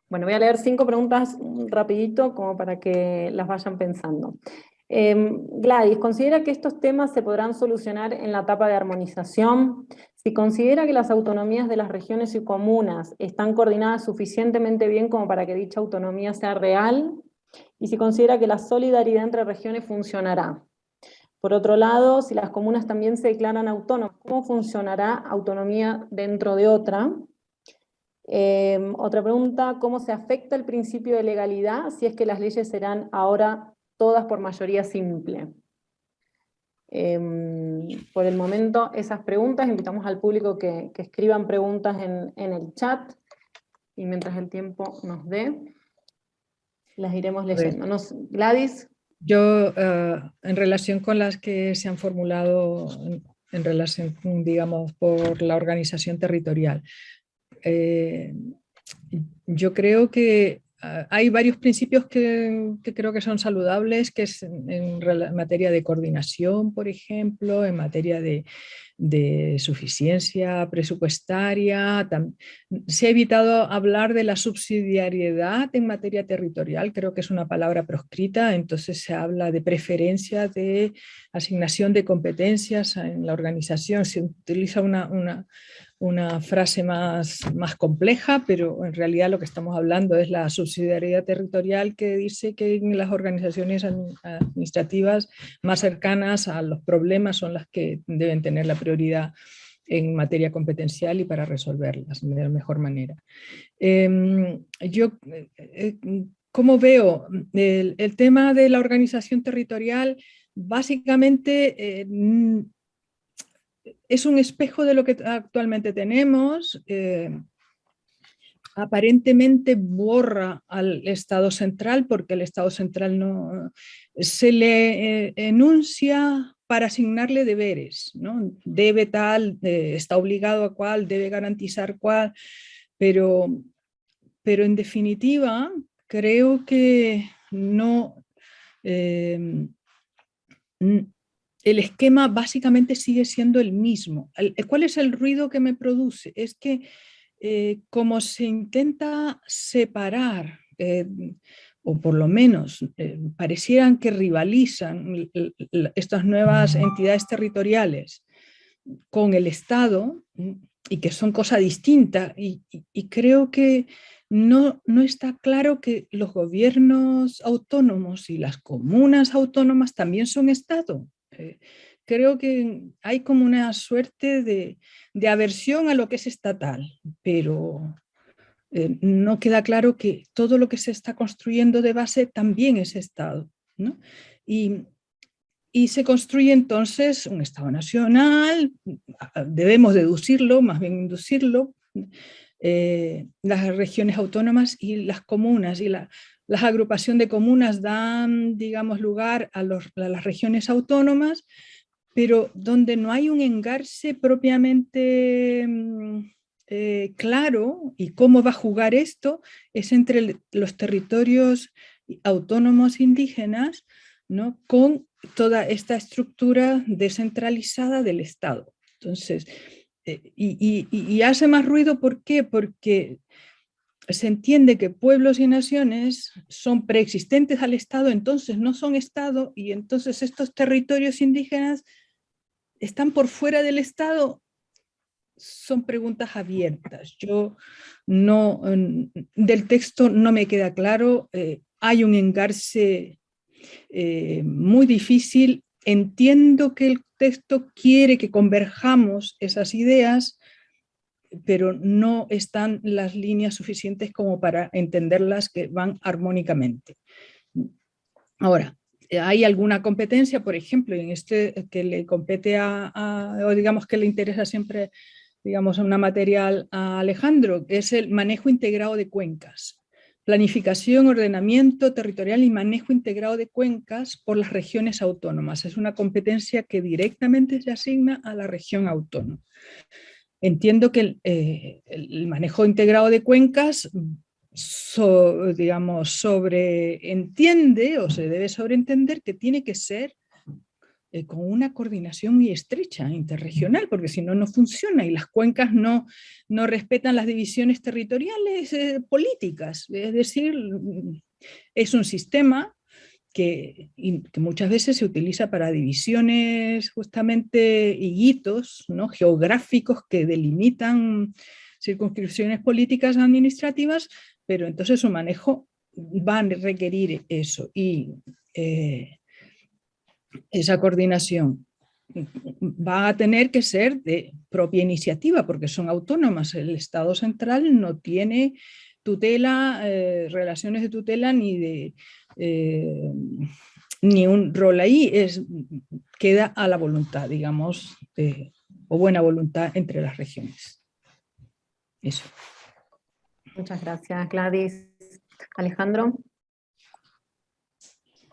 Bueno, voy a leer 5 preguntas rapidito como para que las vayan pensando. Gladys, ¿considera que estos temas se podrán solucionar en la etapa de armonización? Si considera que las autonomías de las regiones y comunas están coordinadas suficientemente bien como para que dicha autonomía sea real, y si considera que la solidaridad entre regiones funcionará. Por otro lado, si las comunas también se declaran autónomas, ¿cómo funcionará autonomía dentro de otra? Otra pregunta, ¿cómo se afecta el principio de legalidad si es que las leyes serán ahora todas por mayoría simple? Por el momento, esas preguntas, invitamos al público que escriban preguntas en el chat y mientras el tiempo nos dé, las iremos A ver, leyendo. Gladys. yo, en relación con las que se han formulado en relación, digamos, por la organización territorial, eh, yo creo que hay varios principios que creo que son saludables, que es en materia de coordinación, por ejemplo, en materia de suficiencia presupuestaria. Se ha evitado hablar de la subsidiariedad en materia territorial, creo que es una palabra proscrita, entonces se habla de preferencia de asignación de competencias en la organización, se utiliza una frase más compleja, pero en realidad lo que estamos hablando es la subsidiariedad territorial, que dice que en las organizaciones administrativas más cercanas a los problemas son las que deben tener la prioridad en materia competencial y para resolverlas de la mejor manera. Yo, ¿cómo veo el tema de la organización territorial? Básicamente es un espejo de lo que actualmente tenemos. Aparentemente borra al Estado central porque el Estado central no se le enuncia para asignarle deberes, ¿no? Debe tal, está obligado a cuál, debe garantizar cuál, pero, pero en definitiva creo que no, eh, el esquema básicamente sigue siendo el mismo. ¿Cuál es el ruido que me produce? Es que como se intenta separar, o por lo menos parecieran que rivalizan estas nuevas entidades territoriales con el Estado, y que son cosa distinta, y creo que no está claro que los gobiernos autónomos y las comunas autónomas también son Estado. Creo que hay como una suerte de aversión a lo que es estatal, pero no queda claro que todo lo que se está construyendo de base también es Estado, ¿no? Y, y se construye entonces un Estado nacional, debemos deducirlo, más bien inducirlo, las regiones autónomas y las comunas, y las agrupaciones de comunas dan, digamos, lugar a las regiones autónomas, pero donde no hay un engarce propiamente claro, y cómo va a jugar esto es entre los territorios autónomos indígenas, ¿no? Con toda esta estructura descentralizada del Estado. Entonces, y hace más ruido, ¿por qué? Porque se entiende que pueblos y naciones son preexistentes al Estado, entonces no son Estado, y entonces estos territorios indígenas están por fuera del Estado. Son preguntas abiertas. Yo no, del texto no me queda claro, hay un engarce muy difícil. Entiendo que el texto quiere que converjamos esas ideas, pero no están las líneas suficientes como para entenderlas que van armónicamente. Ahora, ¿hay alguna competencia, por ejemplo, en este que le compete o digamos que le interesa siempre, digamos, una material a Alejandro, que es el manejo integrado de cuencas? Planificación, ordenamiento territorial y manejo integrado de cuencas por las regiones autónomas. Es una competencia que directamente se asigna a la región autónoma. Entiendo que el manejo integrado de cuencas, digamos, sobreentiende o se debe sobreentender que tiene que ser con una coordinación muy estrecha interregional, porque si no, no funciona y las cuencas no respetan las divisiones territoriales políticas. Es decir, es un sistema que muchas veces se utiliza para divisiones justamente y hitos, ¿no?, geográficos que delimitan circunscripciones políticas administrativas, pero entonces su manejo va a requerir eso. Y esa coordinación va a tener que ser de propia iniciativa, porque son autónomas. El Estado central no tiene tutela, relaciones de tutela ni un rol ahí. Queda a la voluntad, digamos, o buena voluntad entre las regiones. Eso. Muchas gracias, Gladys. Alejandro.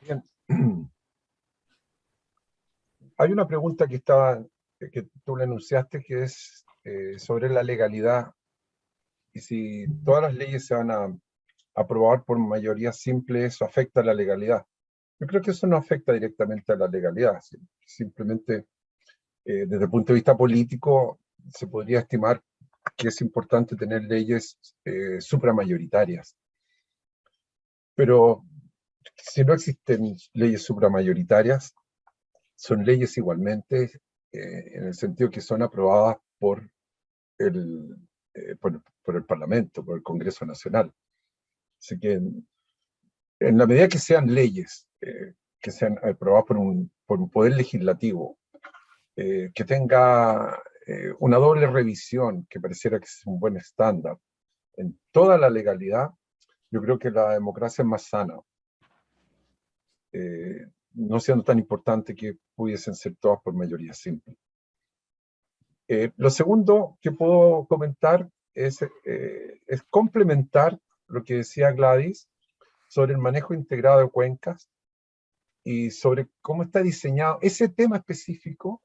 Bien. Hay una pregunta que tú le enunciaste, que es sobre la legalidad y si todas las leyes se van a aprobar por mayoría simple, eso afecta a la legalidad. Yo creo que eso no afecta directamente a la legalidad, simplemente desde el punto de vista político se podría estimar que es importante tener leyes supramayoritarias. Pero si no existen leyes supramayoritarias, son leyes igualmente, en el sentido que son aprobadas por el Parlamento, por el Congreso Nacional. Así que en la medida que sean leyes que sean aprobadas por un poder legislativo, que tenga una doble revisión, que pareciera que es un buen estándar, en toda la legalidad, yo creo que la democracia es más sana. No siendo tan importante que pudiesen ser todas por mayoría simple. Lo segundo que puedo comentar es complementar lo que decía Gladys sobre el manejo integrado de cuencas y sobre cómo está diseñado ese tema específico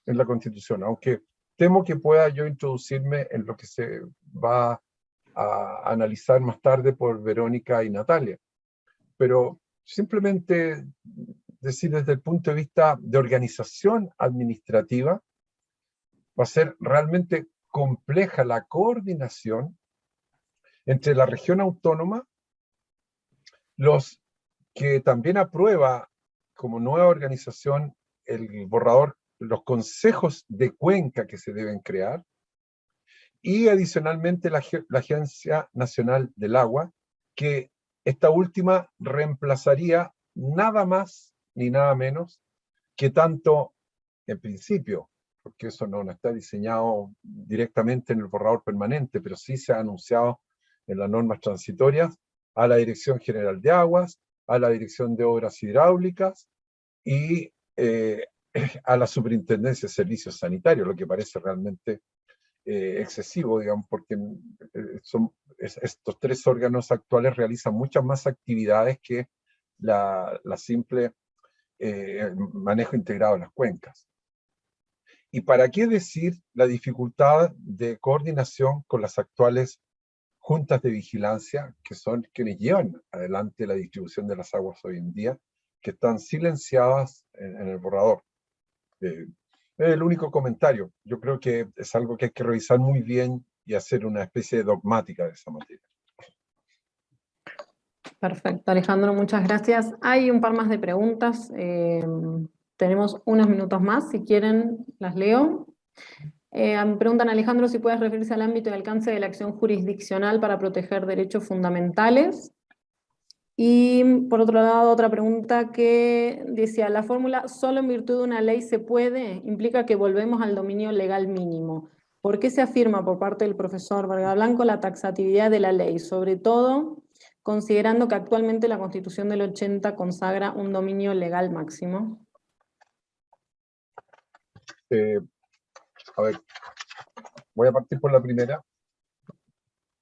en la Constitución, aunque temo que pueda yo introducirme en lo que se va a analizar más tarde por Verónica y Natalia. Pero simplemente decir desde el punto de vista de organización administrativa, va a ser realmente compleja la coordinación entre la región autónoma, los que también aprueba como nueva organización el borrador, los consejos de cuenca que se deben crear, y adicionalmente la Agencia Nacional del Agua, que esta última reemplazaría nada más ni nada menos que tanto, en principio, porque eso no está diseñado directamente en el borrador permanente, pero sí se ha anunciado en las normas transitorias, a la Dirección General de Aguas, a la Dirección de Obras Hidráulicas y a la Superintendencia de Servicios Sanitarios, lo que parece realmente excesivo, digamos, porque estos tres órganos actuales realizan muchas más actividades que la simple manejo integrado de las cuencas. ¿Y para qué decir la dificultad de coordinación con las actuales juntas de vigilancia, que son quienes llevan adelante la distribución de las aguas hoy en día, que están silenciadas en el borrador? Es el único comentario. Yo creo que es algo que hay que revisar muy bien y hacer una especie de dogmática de esa materia. Perfecto, Alejandro, muchas gracias. Hay un par más de preguntas. Tenemos unos minutos más, si quieren las leo. Me preguntan, Alejandro, si puedes referirse al ámbito y alcance de la acción jurisdiccional para proteger derechos fundamentales. Y por otro lado, otra pregunta que decía, la fórmula solo en virtud de una ley se puede, implica que volvemos al dominio legal mínimo. ¿Por qué se afirma por parte del profesor Vargas Blanco la taxatividad de la ley? Sobre todo, considerando que actualmente la Constitución del 80 consagra un dominio legal máximo. A ver, voy a partir por la primera,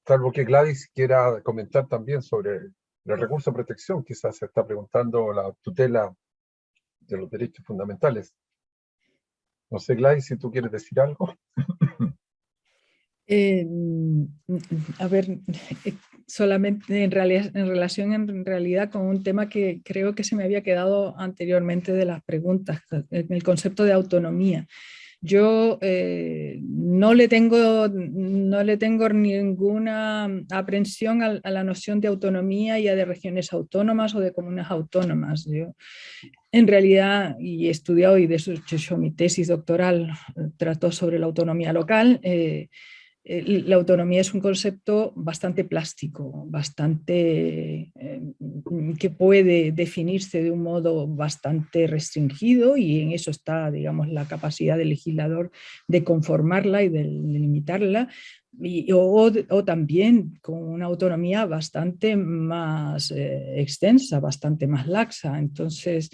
salvo que Gladys quiera comentar también sobre el recurso de protección. Quizás se está preguntando la tutela de los derechos fundamentales. No sé, Gladys, si tú quieres decir algo. A ver, solamente en relación en realidad con un tema que creo que se me había quedado anteriormente de las preguntas, el concepto de autonomía. Yo no le tengo ninguna aprensión a la noción de autonomía ya de regiones autónomas o de comunas autónomas. Yo, en realidad, y he estudiado, y de hecho mi tesis doctoral trató sobre la autonomía local, la autonomía es un concepto bastante plástico, bastante que puede definirse de un modo bastante restringido, y en eso está, digamos, la capacidad del legislador de conformarla y de limitarla, o también con una autonomía bastante más extensa, bastante más laxa. Entonces,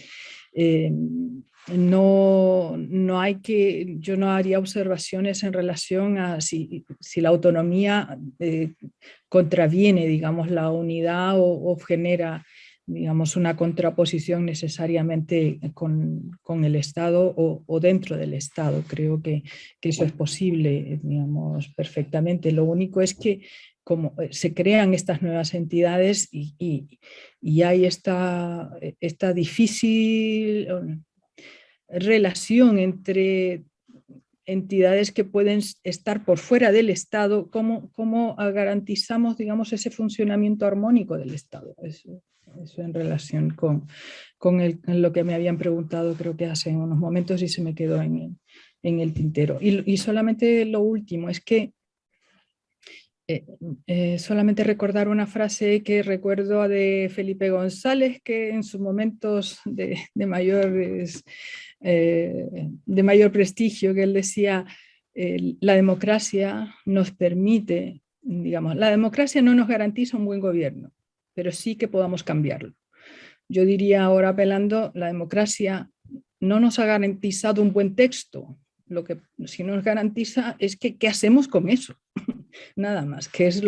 yo no haría observaciones en relación a si la autonomía contraviene, digamos, la unidad o genera, digamos, una contraposición necesariamente con el Estado o dentro del Estado. Creo que eso es posible, digamos, perfectamente. Lo único es que como se crean estas nuevas entidades y hay esta difícil relación entre entidades que pueden estar por fuera del Estado, ¿cómo garantizamos, digamos, ese funcionamiento armónico del Estado? Eso en relación con lo que me habían preguntado, creo que hace unos momentos, y se me quedó en el tintero. Y solamente lo último, es que solamente recordar una frase que recuerdo de Felipe González, que en sus momentos de mayor prestigio, que él decía, la democracia nos permite, digamos, la democracia no nos garantiza un buen gobierno, pero sí que podamos cambiarlo. Yo diría ahora, apelando, la democracia no nos ha garantizado un buen texto, lo que sí nos garantiza es que qué hacemos con eso. Nada más, que es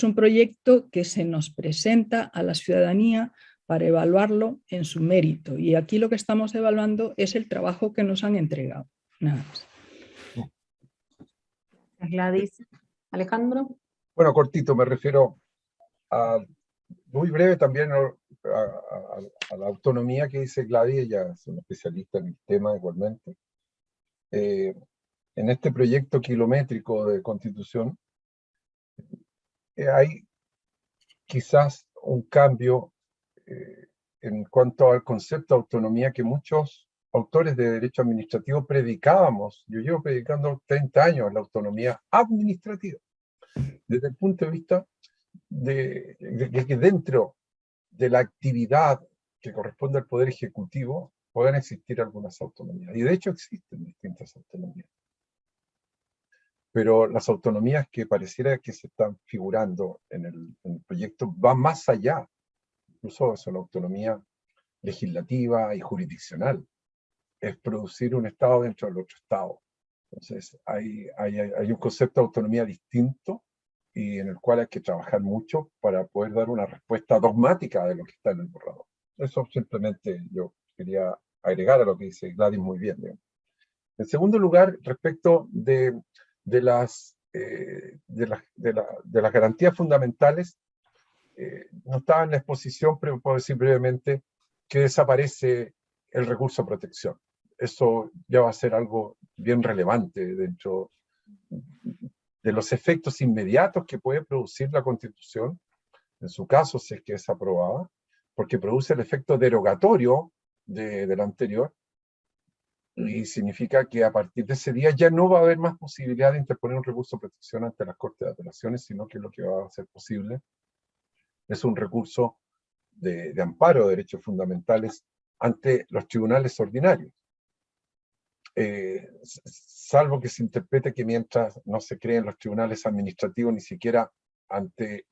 un proyecto que se nos presenta a la ciudadanía para evaluarlo en su mérito. Y aquí lo que estamos evaluando es el trabajo que nos han entregado. Nada más. Gladys. Alejandro. Bueno, cortito, me refiero a, muy breve también a la autonomía que dice Gladys. Ella es una especialista en el tema igualmente. En este proyecto kilométrico de constitución hay quizás un cambio en cuanto al concepto de autonomía que muchos autores de derecho administrativo predicábamos. Yo llevo predicando 30 años la autonomía administrativa, desde el punto de vista de que dentro de la actividad que corresponde al Poder Ejecutivo puedan existir algunas autonomías. Y de hecho existen distintas autonomías. Pero las autonomías que pareciera que se están figurando en el proyecto van más allá. Incluso es una autonomía legislativa y jurisdiccional. Es producir un Estado dentro del otro Estado. Entonces, hay un concepto de autonomía distinto y en el cual hay que trabajar mucho para poder dar una respuesta dogmática de lo que está en el borrador. Eso simplemente yo quería agregar a lo que dice Gladys muy bien. ¿no? En segundo lugar, respecto de las garantías fundamentales, no estaba en la exposición, pero puedo decir brevemente que desaparece el recurso a protección. Eso ya va a ser algo bien relevante dentro de los efectos inmediatos que puede producir la Constitución, en su caso, si es que es aprobada, porque produce el efecto derogatorio de la anterior, y significa que a partir de ese día ya no va a haber más posibilidad de interponer un recurso de protección ante las Cortes de Apelaciones, sino que lo que va a ser posible es un recurso de amparo de derechos fundamentales ante los tribunales ordinarios. Salvo que se interprete que mientras no se creen los tribunales administrativos, ni siquiera ante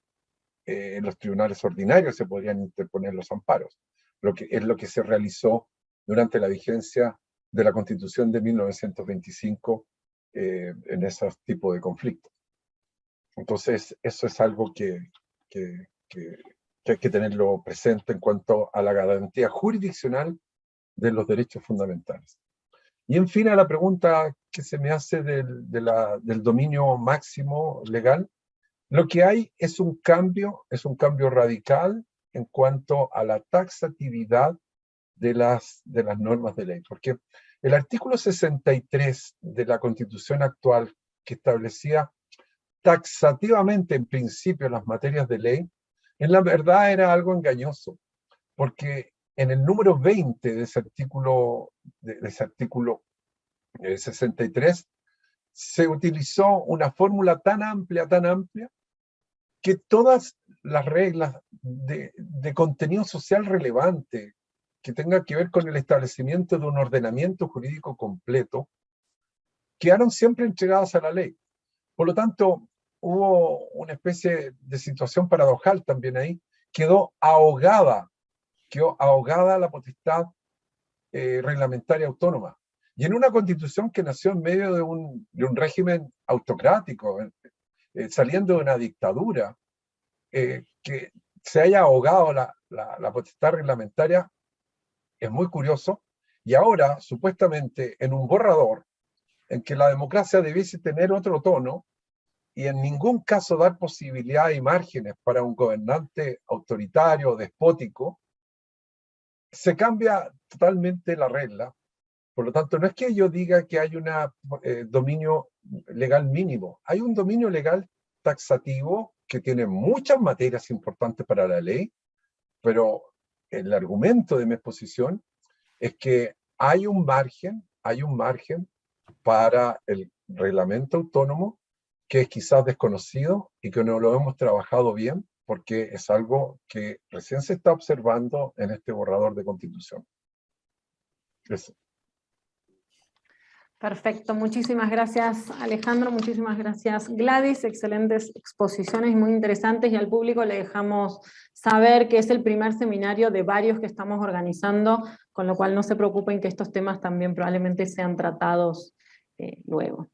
los tribunales ordinarios se podrían interponer los amparos, lo que es lo que se realizó durante la vigencia de la Constitución de 1925 en esos tipos de conflictos. Entonces, eso es algo que hay que tenerlo presente en cuanto a la garantía jurisdiccional de los derechos fundamentales. Y en fin, a la pregunta que se me hace del dominio máximo legal, Lo que hay es un cambio radical en cuanto a la taxatividad de las normas de ley, porque el artículo 63 de la Constitución actual, que establecía taxativamente en principio las materias de ley, en la verdad era algo engañoso, porque en el número 20 de ese artículo 63, se utilizó una fórmula tan amplia, que todas las reglas de contenido social relevante que tenga que ver con el establecimiento de un ordenamiento jurídico completo, quedaron siempre entregadas a la ley. Por lo tanto, hubo una especie de situación paradojal también ahí, quedó ahogada la potestad reglamentaria autónoma. Y en una constitución que nació en medio de un régimen autocrático, saliendo de una dictadura, que se haya ahogado la potestad reglamentaria es muy curioso. Y ahora, supuestamente, en un borrador en que la democracia debiese tener otro tono y en ningún caso dar posibilidad y márgenes para un gobernante autoritario o despótico, se cambia totalmente la regla. Por lo tanto, no es que yo diga que hay un dominio legal mínimo, hay un dominio legal taxativo que tiene muchas materias importantes para la ley, pero el argumento de mi exposición es que hay un margen para el reglamento autónomo que es quizás desconocido y que no lo hemos trabajado bien, porque es algo que recién se está observando en este borrador de Constitución. Eso. Perfecto, muchísimas gracias Alejandro, muchísimas gracias Gladys, excelentes exposiciones muy interesantes, y al público le dejamos saber que es el primer seminario de varios que estamos organizando, con lo cual no se preocupen que estos temas también probablemente sean tratados luego.